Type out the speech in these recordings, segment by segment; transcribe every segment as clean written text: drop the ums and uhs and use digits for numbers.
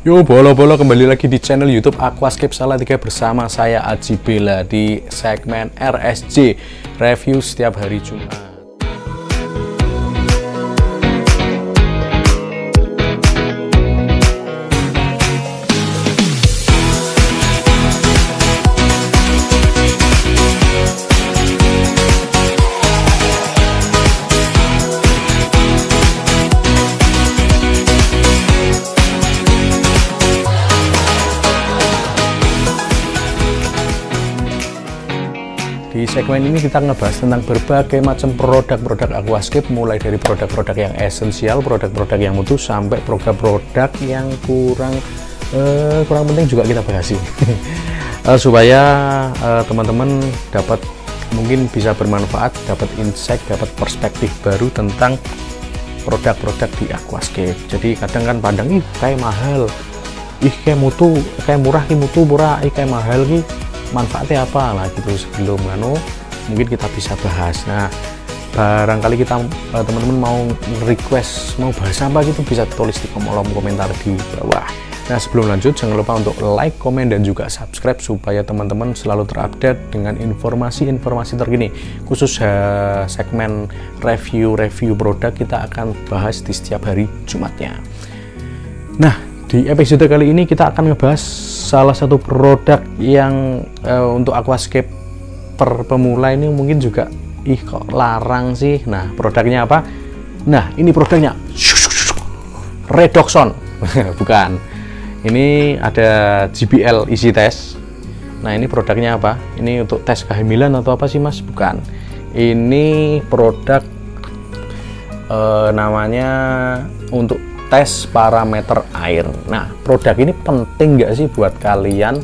Yo bolo-bolo, kembali lagi di channel YouTube Aquascape Salatiga bersama saya Aji Bella di segmen RSJ, review setiap hari Jumat. Di segmen ini kita ngebahas tentang berbagai macam produk-produk aquascape, mulai dari produk-produk yang esensial, produk-produk yang mutu, sampai produk-produk yang kurang penting juga kita bahas sih. Supaya teman-teman dapat mungkin bisa bermanfaat, dapat insight, dapat perspektif baru tentang produk-produk di aquascape. Jadi kadang kan pandang kayak mahal, kayak mutu, kayak murah, mutu murah, kayak mahal manfaatnya apa lah gitu. Sebelum mungkin kita bisa bahas. Nah, barangkali kita teman-teman mau request mau bahas apa gitu, bisa tulis di kolom komentar di bawah. Nah, sebelum lanjut jangan lupa untuk like, komen, dan juga subscribe supaya teman-teman selalu terupdate dengan informasi-informasi terkini. Khusus segmen review produk kita akan bahas di setiap hari Jumatnya. Nah, di episode kali ini kita akan ngebahas salah satu produk yang untuk aquascape per pemula ini mungkin juga kok larang sih. Nah, produknya apa? Nah, ini produknya Redoxon. Bukan. Ini ada JBL Easy Test. Nah, ini produknya apa? Ini untuk tes kehamilan atau apa sih, Mas? Bukan. Ini produk namanya untuk tes parameter air. Nah, produk ini penting nggak sih buat kalian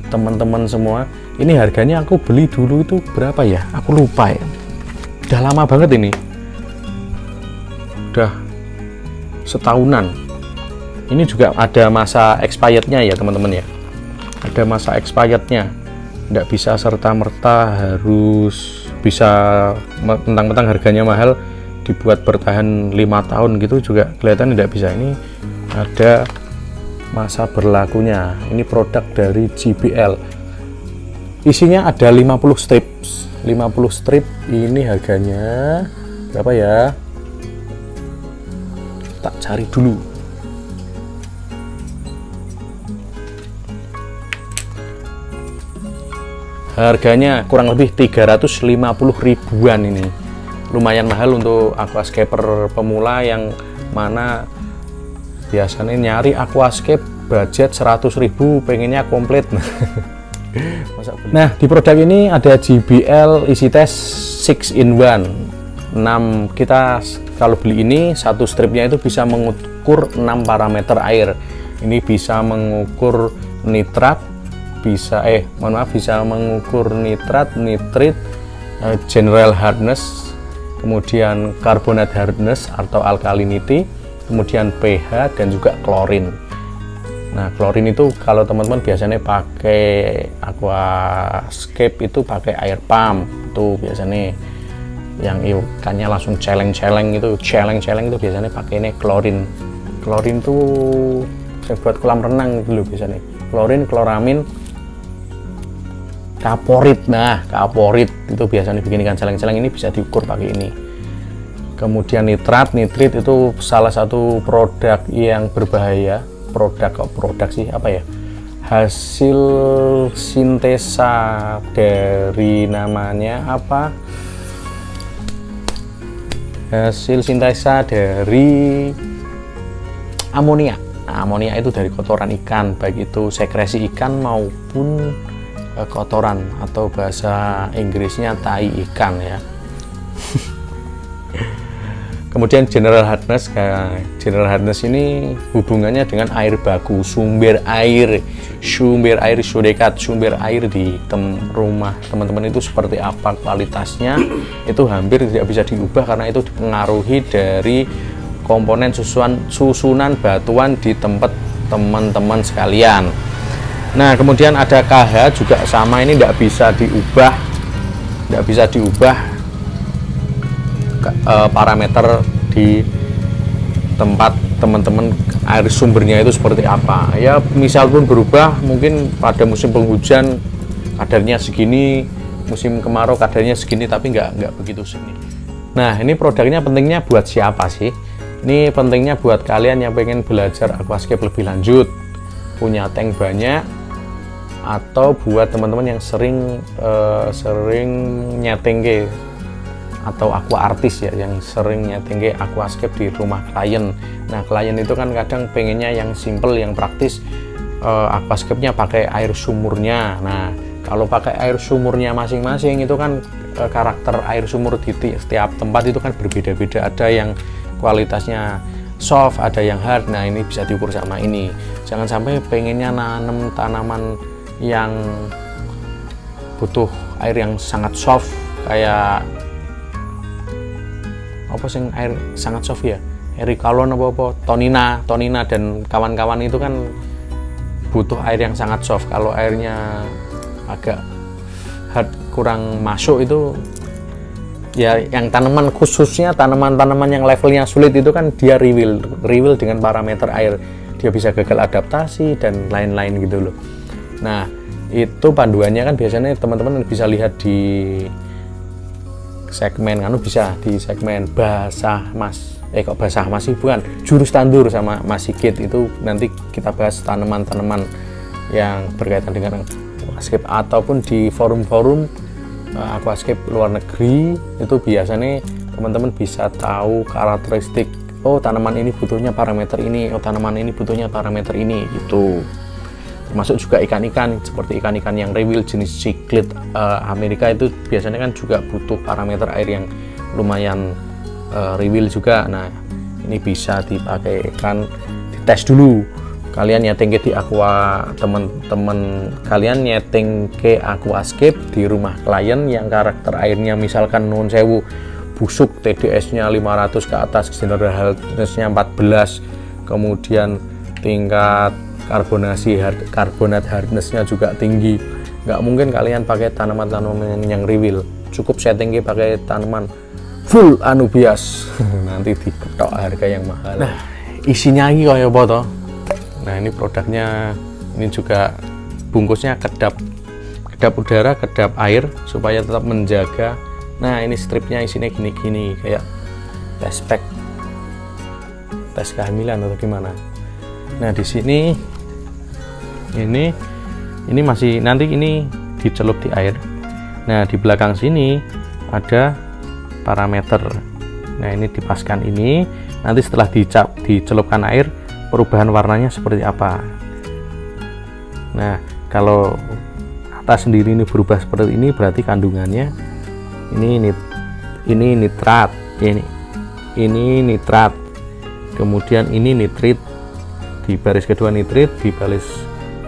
teman-teman semua? Ini harganya aku beli dulu itu berapa ya? Aku lupa ya. Udah lama banget ini. Udah setahunan. Ini juga ada masa expirednya ya teman-teman ya. Ada masa expirednya. Nggak bisa serta-merta harus bisa mentang-mentang harganya mahal dibuat bertahan 5 tahun gitu juga kelihatan tidak bisa. Ini ada masa berlakunya. Ini produk dari JBL. Isinya ada 50 strip. 50 strip. Ini harganya berapa ya? Tak cari dulu. Harganya kurang lebih 350 ribuan ini. Lumayan mahal untuk aquascaper pemula yang mana biasanya nyari aquascape budget 100.000 pengennya komplit. Nah, di produk ini ada JBL Easy Test 6-in-1 6. Kita kalau beli ini satu stripnya itu bisa mengukur 6 parameter air. Ini bisa mengukur nitrat, bisa bisa mengukur nitrat, nitrit, general hardness, kemudian carbonate hardness atau alkalinity, kemudian pH, dan juga klorin. Nah, klorin itu kalau teman-teman biasanya pakai aquascape itu pakai air pump itu biasanya yang ikannya langsung celeng-celeng itu biasanya pakai ini klorin. Klorin itu saya buat kolam renang gitu loh biasanya. Klorin, kloramin, kaporit. Nah, kaporit itu biasanya bikin ikan celeng-celeng, ini bisa diukur pakai ini. Kemudian nitrat, nitrit itu salah satu produk yang berbahaya. Produk sih apa ya? Hasil sintesa dari namanya apa? Hasil sintesa dari amonia. Nah, amonia itu dari kotoran ikan, baik itu sekresi ikan maupun kotoran atau bahasa Inggrisnya tai ikan ya. Kemudian general hardness. General hardness ini hubungannya dengan air baku, sumber air sudekat, sumber air di rumah teman-teman itu seperti apa kualitasnya itu hampir tidak bisa diubah karena itu dipengaruhi dari komponen susunan batuan di tempat teman-teman sekalian. Nah, kemudian ada KH juga sama, ini tidak bisa diubah parameter di tempat teman-teman air sumbernya itu seperti apa ya, misal pun berubah, mungkin pada musim penghujan kadarnya segini, musim kemarau kadarnya segini, tapi nggak begitu segini. Nah, ini produknya pentingnya buat siapa sih? Ini pentingnya buat kalian yang pengen belajar aquascape lebih lanjut, punya tank banyak, atau buat teman-teman yang sering nyeting atau aqua artis ya, yang sering nyeting aquascape di rumah klien. Nah, klien itu kan kadang pengennya yang simple, yang praktis, aquascape-nya pakai air sumurnya. Nah, kalau pakai air sumurnya masing-masing itu kan karakter air sumur di setiap tempat itu kan berbeda-beda, ada yang kualitasnya soft, ada yang hard. Nah, ini bisa diukur sama ini. Jangan sampai pengennya nanam tanaman yang butuh air yang sangat soft, kayak apa sih air sangat soft ya, Erikalon apa Tonina dan kawan-kawan itu kan butuh air yang sangat soft. Kalau airnya agak hard, kurang masuk, itu ya yang tanaman, khususnya tanaman-tanaman yang levelnya sulit itu kan dia rewill dengan parameter air, dia bisa gagal adaptasi dan lain-lain gitu loh. Nah, itu panduannya kan biasanya teman-teman bisa lihat di segmen bisa di segmen basah mas sih, bukan, jurus tandur sama Mas Sigit. Itu nanti kita bahas tanaman-tanaman yang berkaitan dengan aquascape, ataupun di forum-forum aquascape luar negeri itu biasanya teman-teman bisa tahu karakteristik, oh tanaman ini butuhnya parameter ini, oh tanaman ini butuhnya parameter ini gitu. Termasuk juga ikan-ikan, seperti ikan-ikan yang rewill jenis cichlid Amerika itu biasanya kan juga butuh parameter air yang lumayan rewill juga. Nah, ini bisa dipakai kan, dites dulu. Kalian nyeting di aqua, teman-teman kalian nyeting ke aquascape di rumah klien yang karakter airnya misalkan non sewu busuk, TDS-nya 500 ke atas, general hardness-nya 14, kemudian tingkat karbonat hardness-nya juga tinggi. Nggak mungkin kalian pakai tanaman-tanaman yang rewill, cukup setting pakai tanaman full anubias nanti diketok harga yang mahal. Nah, isinya ini kayak apa toh? Nah, ini produknya, ini juga bungkusnya kedap udara, kedap air supaya tetap menjaga. Nah, ini stripnya isinya gini-gini kayak tes pack, tes kehamilan atau gimana. Nah, di sini ini masih, nanti ini dicelup di air. Nah, di belakang sini ada parameter. Nah, ini dipaskan ini, nanti setelah dicelupkan air, perubahan warnanya seperti apa. Nah, kalau atas sendiri ini berubah seperti ini, berarti kandungannya ini nitrat, ini nitrat, kemudian ini nitrit, di baris kedua nitrit, di baris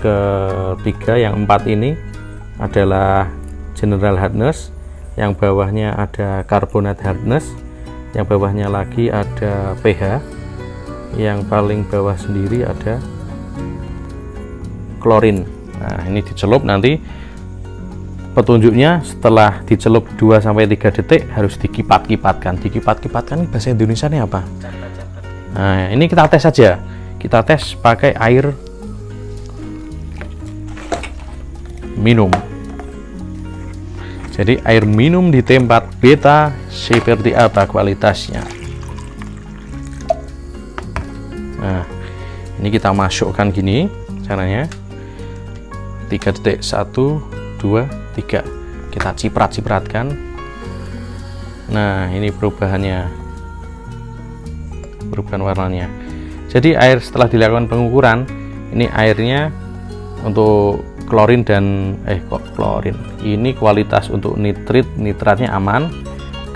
ketiga yang 4 ini adalah general hardness, yang bawahnya ada carbonate hardness, yang bawahnya lagi ada pH, yang paling bawah sendiri ada klorin. Nah, ini dicelup, nanti petunjuknya setelah dicelup 2-3 detik harus dikipat-kipatkan. Dikipat-kipatkan bahasa Indonesianya apa? Nah, ini kita tes saja. Kita tes pakai air minum. Jadi air minum di tempat beta seperti apa kualitasnya. Nah, ini kita masukkan gini caranya, 3 detik, 1, 2, 3, kita ciprat-cipratkan. Nah, ini perubahan warnanya. Jadi air setelah dilakukan pengukuran, ini airnya untuk klorin dan klorin, ini kualitas untuk nitratnya aman,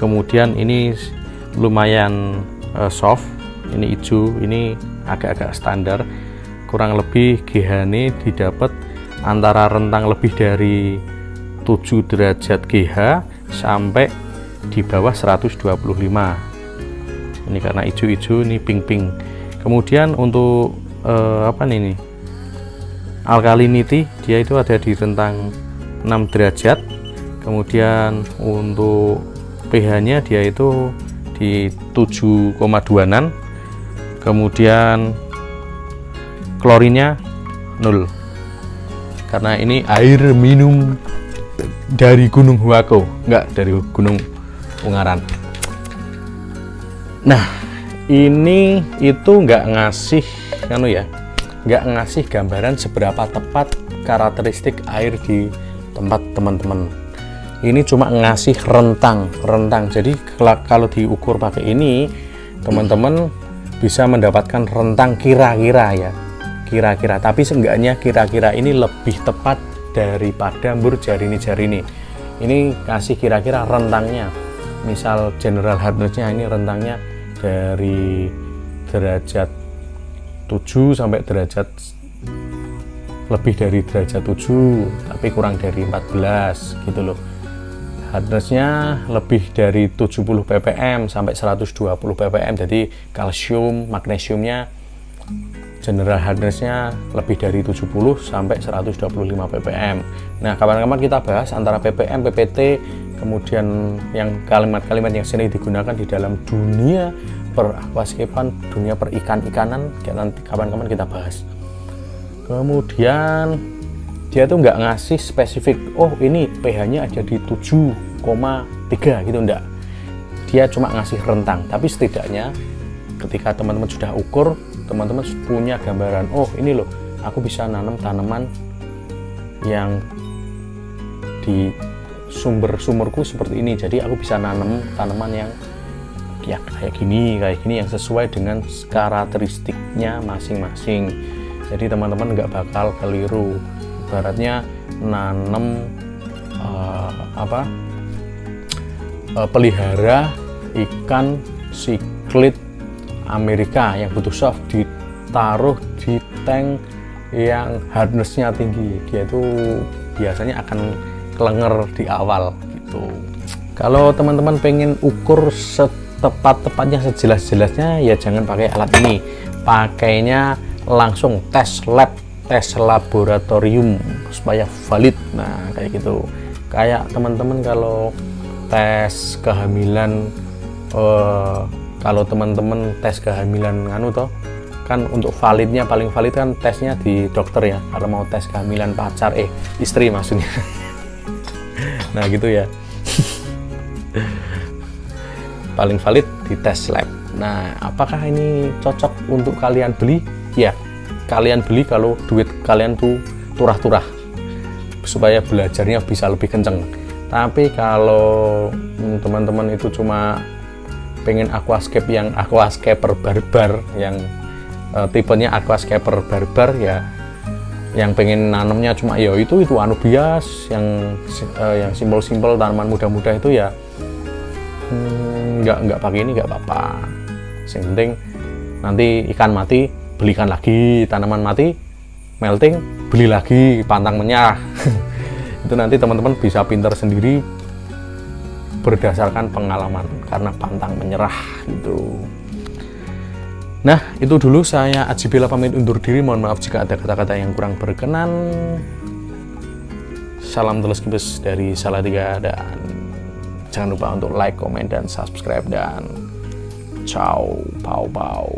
kemudian ini lumayan soft, ini hijau, ini agak-agak standar, kurang lebih GH-nya didapat antara rentang lebih dari 7 derajat GH sampai di bawah 125. Ini karena hijau-hijau, ini pink-pink. Kemudian untuk alkalinity, dia itu ada di rentang 6 derajat. Kemudian untuk pH-nya dia itu di 7,26. Kemudian klorinnya 0 karena ini air minum dari Gunung Huako, enggak dari Gunung Ungaran. Nah, ini itu nggak ngasih nggak ngasih gambaran seberapa tepat karakteristik air di tempat teman-teman. Ini cuma ngasih rentang. Jadi kalau diukur pakai ini, teman-teman bisa mendapatkan rentang kira-kira ya. Kira-kira, tapi seenggaknya kira-kira ini lebih tepat daripada Jarini. Ini kasih kira-kira rentangnya. Misal general hardness-nya ini rentangnya dari derajat 7 sampai derajat lebih dari derajat 7 tapi kurang dari 14 gitu loh. Hardness-nya lebih dari 70 ppm sampai 120 ppm. Jadi kalsium, magnesiumnya general hardness-nya lebih dari 70 sampai 125 ppm. Nah, kapan-kapan kita bahas antara ppm, ppt, kemudian yang kalimat-kalimat yang sering digunakan di dalam dunia per-aquascape-an, dunia perikan-ikanan, nanti kapan-kapan kita bahas. Kemudian dia tuh nggak ngasih spesifik, oh ini pH-nya ada di 7,3 gitu, enggak. Dia cuma ngasih rentang, tapi setidaknya ketika teman-teman sudah ukur, teman-teman punya gambaran, oh ini loh, aku bisa nanam tanaman yang di sumberku seperti ini, jadi aku bisa nanam tanaman yang ya kayak gini yang sesuai dengan karakteristiknya masing-masing. Jadi teman-teman nggak bakal keliru. Ibaratnya nanam pelihara ikan siklit Amerika yang butuh soft, ditaruh di tank yang hardness-nya tinggi, dia itu biasanya akan kelenger di awal gitu. Kalau teman-teman pengen ukur tepat-tepatnya, sejelas-jelasnya, ya jangan pakai alat ini, pakainya langsung tes laboratorium supaya valid. Nah, kayak gitu. Kayak teman-teman kalau tes kehamilan, kalau teman-teman tes kehamilan kan untuk validnya, paling valid kan tesnya di dokter ya, kalau mau tes kehamilan pacar, istri maksudnya. Nah gitu ya. Paling valid di tes lab. Nah, apakah ini cocok untuk kalian beli? Ya, kalian beli kalau duit kalian tuh turah-turah, supaya belajarnya bisa lebih kenceng. Tapi kalau teman-teman itu cuma pengen aquascape yang aquascaper barbar, yang tipenya aquascaper barbar ya, yang pengen nanamnya cuma ya itu anubias, yang simpel-simpel, tanaman muda-muda itu ya nggak pakai ini nggak apa-apa. Yang penting nanti ikan mati belikan lagi, tanaman mati melting beli lagi, pantang menyerah. Itu nanti teman-teman bisa pintar sendiri berdasarkan pengalaman, karena pantang menyerah gitu. Nah, itu dulu, saya Aji Bella pamit undur diri. Mohon maaf jika ada kata-kata yang kurang berkenan. Salam teleskipus dari Salatiga, dan jangan lupa untuk like, komen, dan subscribe, dan ciao, pau.